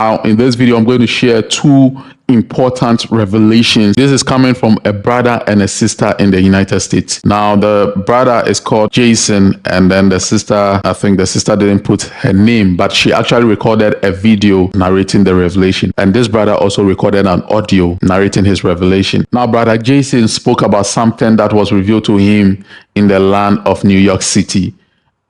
Now, in this video, I'm going to share two important revelations. This is coming from a brother and a sister in the United States. Now, the brother is called Jason, and then the sister, I think the sister didn't put her name, but she actually recorded a video narrating the revelation. And this brother also recorded an audio narrating his revelation. Now, brother Jason spoke about something that was revealed to him in the land of New York City.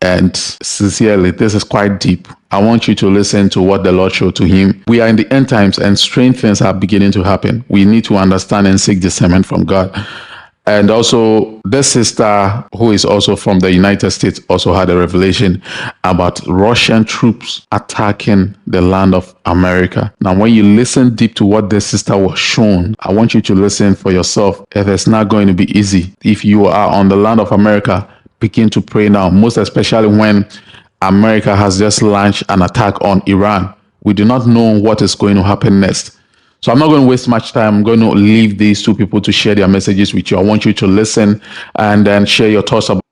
And sincerely, this is quite deep. I want you to listen to what the Lord showed to him. We are in the end times and strange things are beginning to happen. We need to understand and seek discernment from God. And also, this sister, who is also from the United States, also had a revelation about Russian troops attacking the land of America. Now, when you listen deep to what this sister was shown, I want you to listen for yourself. It is not going to be easy. If you are on the land of America, begin to pray now, most especially when America has just launched an attack on Iran. We do not know what is going to happen next. So I'm not going to waste much time. I'm going to leave these two people to share their messages with you. I want you to listen and then share your thoughts about.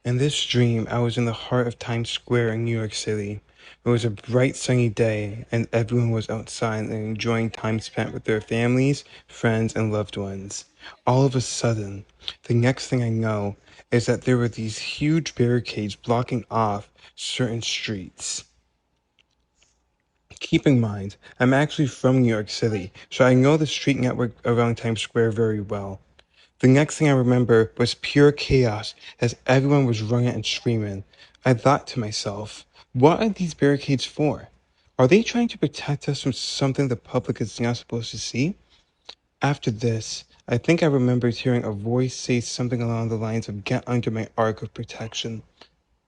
In this dream, I was in the heart of Times Square in New York City. It was a bright sunny day, and everyone was outside and enjoying time spent with their families, friends, and loved ones. All of a sudden, the next thing I know is that there were these huge barricades blocking off certain streets. Keep in mind, I'm actually from New York City, so I know the street network around Times Square very well. The next thing I remember was pure chaos as everyone was running and screaming. I thought to myself, what are these barricades for? Are they trying to protect us from something the public is not supposed to see? After this, I think I remembered hearing a voice say something along the lines of get under my arc of protection.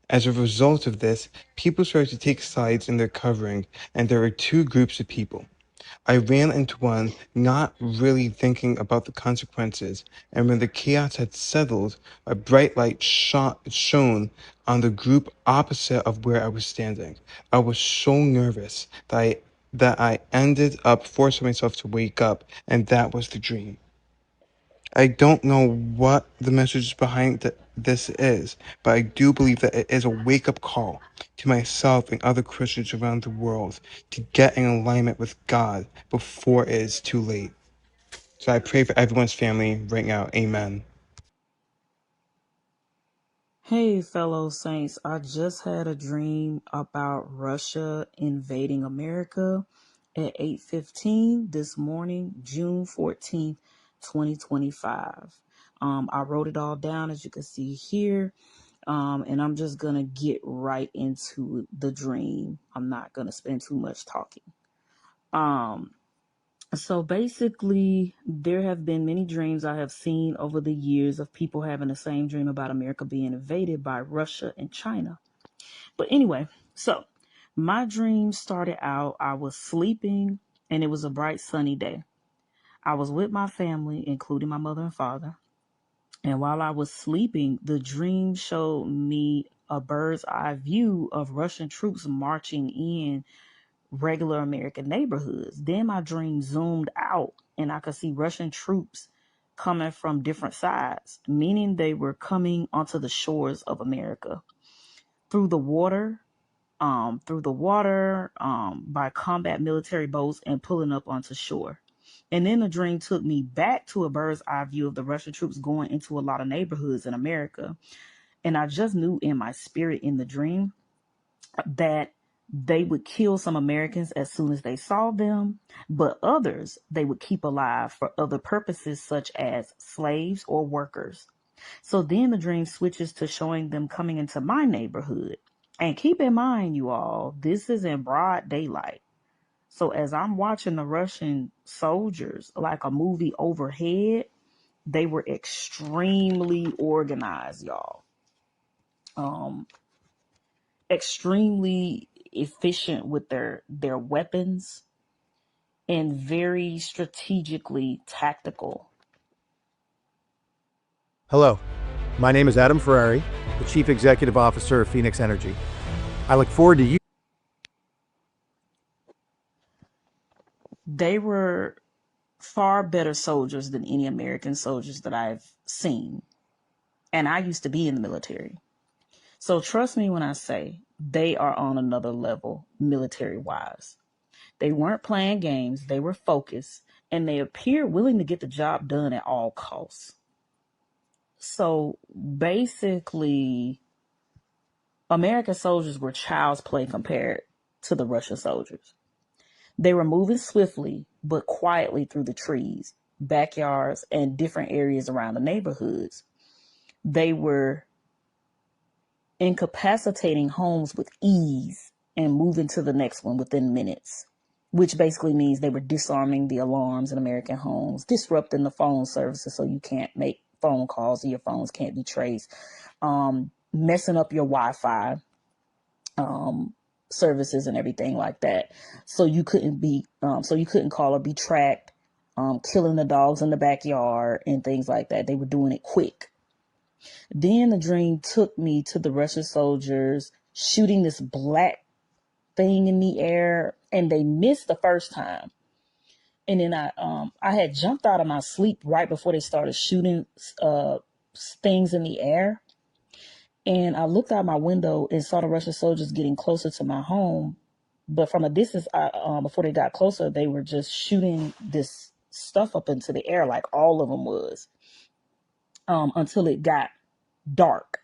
As a result of this, people started to take sides in their covering, and there were two groups of people. I ran into one, not really thinking about the consequences, and when the chaos had settled, a bright light shone on the group opposite of where I was standing. I was so nervous that I ended up forcing myself to wake up, and that was the dream. I don't know what the message behind this is, but I do believe that it is a wake-up call to myself and other Christians around the world to get in alignment with God before it is too late. So I pray for everyone's family right now. Amen. Hey, fellow saints, I just had a dream about Russia invading America at 8:15 this morning, June 14th, 2025. I wrote it all down as you can see here. And I'm just gonna get right into the dream. I'm not gonna spend too much talking. Um, so basically, there have been many dreams I have seen over the years of people having the same dream about America being invaded by Russia and China. But anyway, so my dream started out, I was sleeping and it was a bright sunny day. I was with my family, including my mother and father. And while I was sleeping, the dream showed me a bird's eye view of Russian troops marching in regular American neighborhoods. Then my dream zoomed out and I could see Russian troops coming from different sides, meaning they were coming onto the shores of America through the water, by combat military boats and pulling up onto shore. And then the dream took me back to a bird's eye view of the Russian troops going into a lot of neighborhoods in America. And I just knew in my spirit in the dream that they would kill some Americans as soon as they saw them, but others they would keep alive for other purposes, such as slaves or workers. So then the dream switches to showing them coming into my neighborhood. And keep in mind, you all, this is in broad daylight. So as I'm watching the Russian soldiers like a movie overhead, they were extremely organized, y'all. Um, Extremely efficient with their weapons and very strategically tactical. Hello, my name is Adam Ferrari, the Chief Executive Officer of Phoenix Energy. I look forward to you. They were far better soldiers than any American soldiers that I've seen. And I used to be in the military. So trust me when I say they are on another level military wise. They weren't playing games, they were focused, and they appeared willing to get the job done at all costs. So basically, American soldiers were child's play compared to the Russian soldiers. They were moving swiftly but quietly through the trees, backyards, and different areas around the neighborhoods. They were incapacitating homes with ease and moving to the next one within minutes, which basically means they were disarming the alarms in American homes, disrupting the phone services so you can't make phone calls and your phones can't be traced, messing up your Wi-Fi services and everything like that. So you couldn't call or be tracked, killing the dogs in the backyard and things like that. They were doing it quick. Then the dream took me to the Russian soldiers shooting this black thing in the air, and they missed the first time. And then I had jumped out of my sleep right before they started shooting things in the air. And I looked out my window and saw the Russian soldiers getting closer to my home. But from a distance, before they got closer, they were just shooting this stuff up into the air, like all of them was, until it got dark.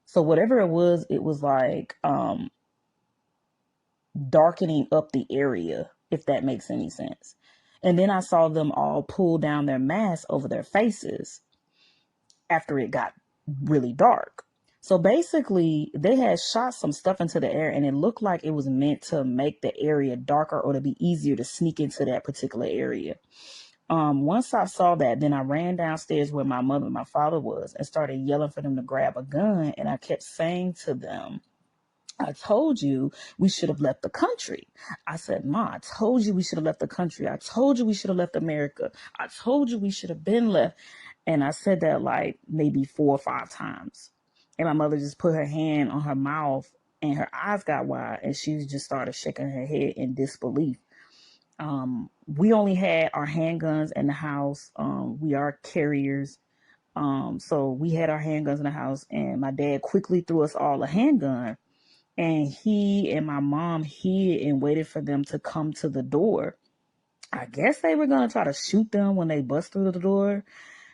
So whatever it was like darkening up the area, if that makes any sense. And then I saw them all pull down their masks over their faces after it got really dark. So basically, they had shot some stuff into the air, and it looked like it was meant to make the area darker or to be easier to sneak into that particular area. Once I saw that, then I ran downstairs where my mother and my father was and started yelling for them to grab a gun. And I kept saying to them, I told you we should have left the country. I said, Ma, I told you we should have left the country. I told you we should have left America. I told you we should have been left. And I said that like maybe 4 or 5 times. And my mother just put her hand on her mouth and her eyes got wide and she just started shaking her head in disbelief. We only had our handguns in the house. We are carriers. So we had our handguns in the house, and my dad quickly threw us all a handgun. And he and my mom hid and waited for them to come to the door. I guess they were going to try to shoot them when they bust through the door.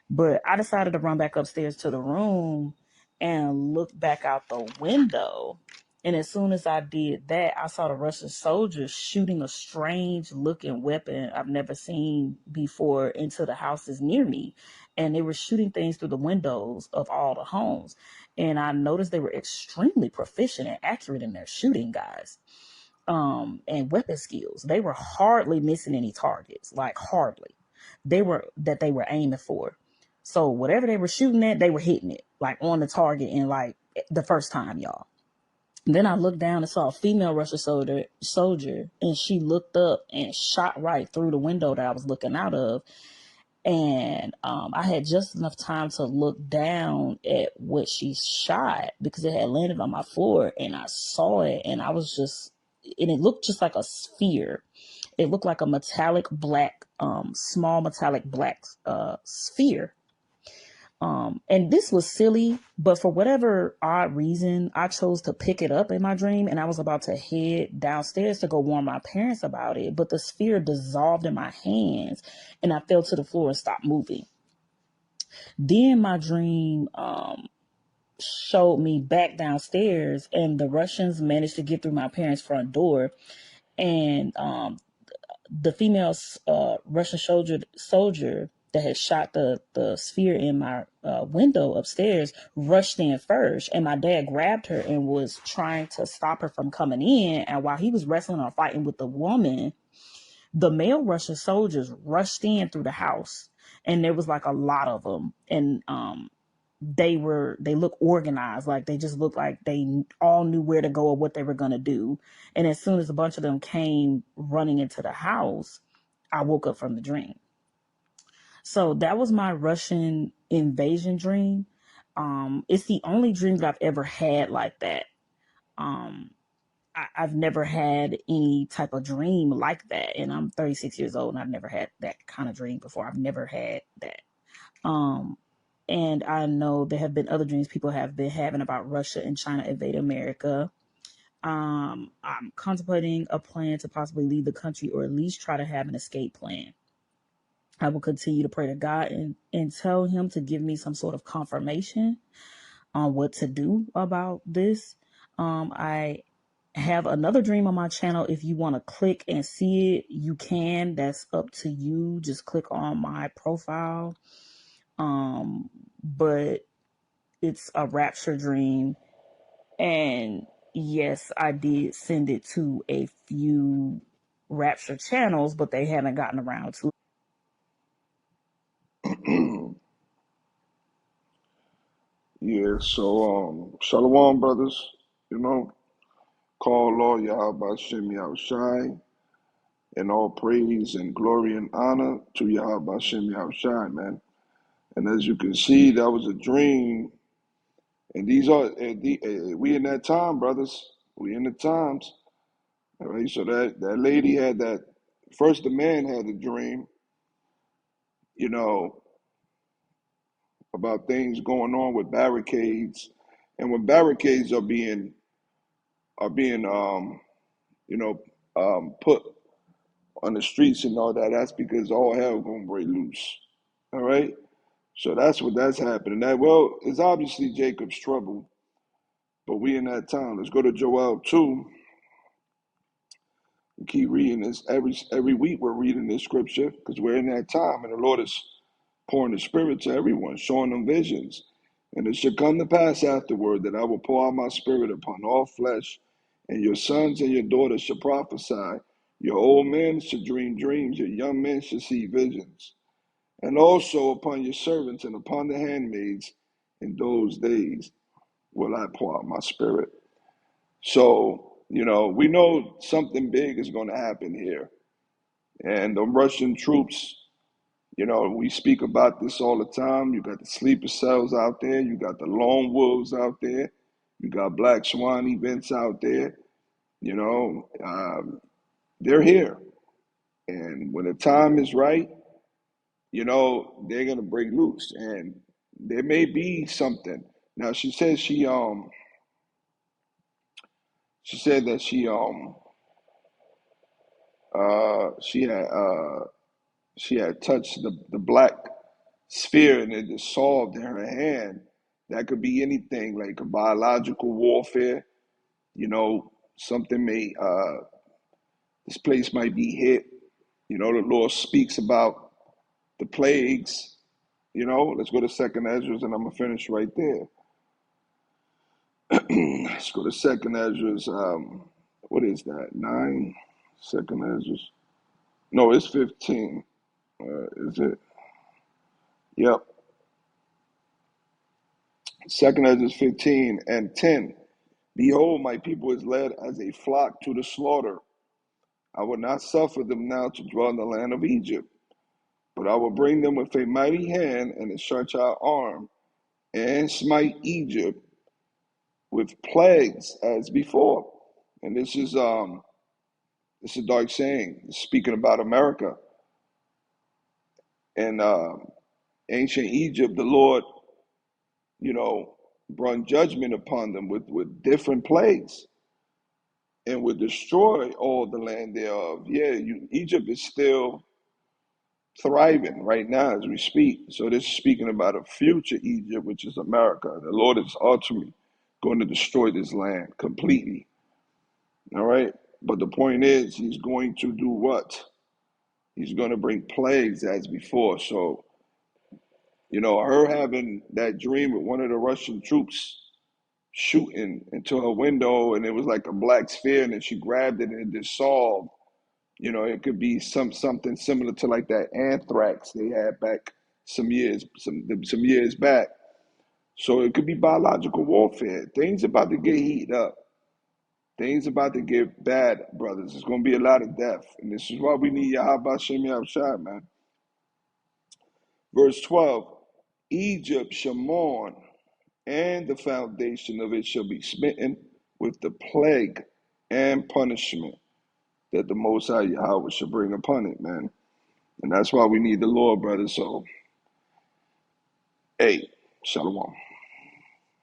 But I decided to run back upstairs to the room and look back out the window. And as soon as I did that, I saw the Russian soldiers shooting a strange looking weapon I've never seen before into the houses near me. And they were shooting things through the windows of all the homes. And I noticed they were extremely proficient and accurate in their shooting, guys. And weapon skills. They were hardly missing any targets, like hardly. They were aiming for. So whatever they were shooting at, they were hitting it, like on the target in like the first time, y'all. Then I looked down and saw a female Russian soldier, and she looked up and shot right through the window that I was looking out of. And I had just enough time to look down at what she shot because it had landed on my floor, and I saw it, and I was just, and it looked just like a sphere. It looked like a metallic black, small metallic black sphere. And this was silly, but for whatever odd reason, I chose to pick it up in my dream, and I was about to head downstairs to go warn my parents about it, but the sphere dissolved in my hands, and I fell to the floor and stopped moving. Then my dream showed me back downstairs, and the Russians managed to get through my parents' front door, and the female Russian soldier that had shot the sphere in my window upstairs rushed in first, and my dad grabbed her and was trying to stop her from coming in. And while he was wrestling or fighting with the woman, the male Russian soldiers rushed in through the house, and there was like a lot of them, and they look organized, like they just looked like they all knew where to go or what they were going to do. And as soon as a bunch of them came running into the house, I woke up from the dream. So that was my Russian invasion dream. It's the only dream that I've ever had like that. I've never had any type of dream like that, and I'm 36 years old and I've never had that kind of dream before. I've never had that. And I know there have been other dreams people have been having about Russia and China invading America. I'm contemplating a plan to possibly leave the country or at least try to have an escape plan. I will continue to pray to God and tell Him to give me some sort of confirmation on what to do about this. I have another dream on my channel. If you want to click and see it, you can. That's up to you. Just click on my profile. But it's a rapture dream. And yes, I did send it to a few rapture channels, but they haven't gotten around to it. Yeah, so Shalom, brothers. You know, call Lord Yahweh Shem Shai, and all praise and glory and honor to Yahweh Shem Shai, man. And as you can see, that was a dream. And these are we in that time, brothers. We in the times. All right. So that lady had that first. The man had a dream, you know, about things going on with barricades, and when barricades are being you know, put on the streets and all that, that's because all hell gonna break loose. All right. So that's happening. That well, it's obviously Jacob's trouble, but we in that time. Let's go to Joel 2. We keep reading this every week. We're reading this scripture because we're in that time, and the Lord is pouring the Spirit to everyone, showing them visions. And it shall come to pass afterward that I will pour out my Spirit upon all flesh, and your sons and your daughters shall prophesy. Your old men shall dream dreams, your young men shall see visions. And also upon your servants and upon the handmaids in those days will I pour out my Spirit. So, you know, we know something big is going to happen here. And the Russian troops, you know, we speak about this all the time. You got the sleeper cells out there. You got the lone wolves out there. You got Black Swan events out there. You know, they're here. And when the time is right, you know, they're going to break loose. And there may be something. Now, she said she said that she had touched the black sphere and it dissolved in her hand. That could be anything like a biological warfare. You know, something may this place might be hit. You know, the Lord speaks about the plagues. You know, let's go to Second Ezra, and I'm gonna finish right there. Let's go to Second Ezra. What is that? 9. Second Ezra. No, it's 15. Is it? Yep. Second Ezra 15 and 10. Behold, my people is led as a flock to the slaughter. I will not suffer them now to dwell in the land of Egypt, but I will bring them with a mighty hand and a stretched out arm, and smite Egypt with plagues as before. And this is a dark saying, speaking about America. And ancient Egypt, the Lord, you know, brought judgment upon them with different plagues and would destroy all the land thereof. Yeah, Egypt is still thriving right now as we speak. So this is speaking about a future Egypt, which is America. The Lord is ultimately going to destroy this land completely. All right. But the point is, he's going to do what? He's going to bring plagues as before. So, you know, her having that dream with one of the Russian troops shooting into her window and it was like a black sphere and then she grabbed it and it dissolved. You know, it could be something similar to like that anthrax they had back some years back. So it could be biological warfare. Things about to get heated up. Things about to get bad, brothers. There's going to be a lot of death. And this is why we need Yahweh Shem Shai, man. Verse 12, Egypt shall mourn, and the foundation of it shall be smitten with the plague and punishment that the Most High Yahweh shall bring upon it, man. And that's why we need the Lord, brothers. So, hey, shalom.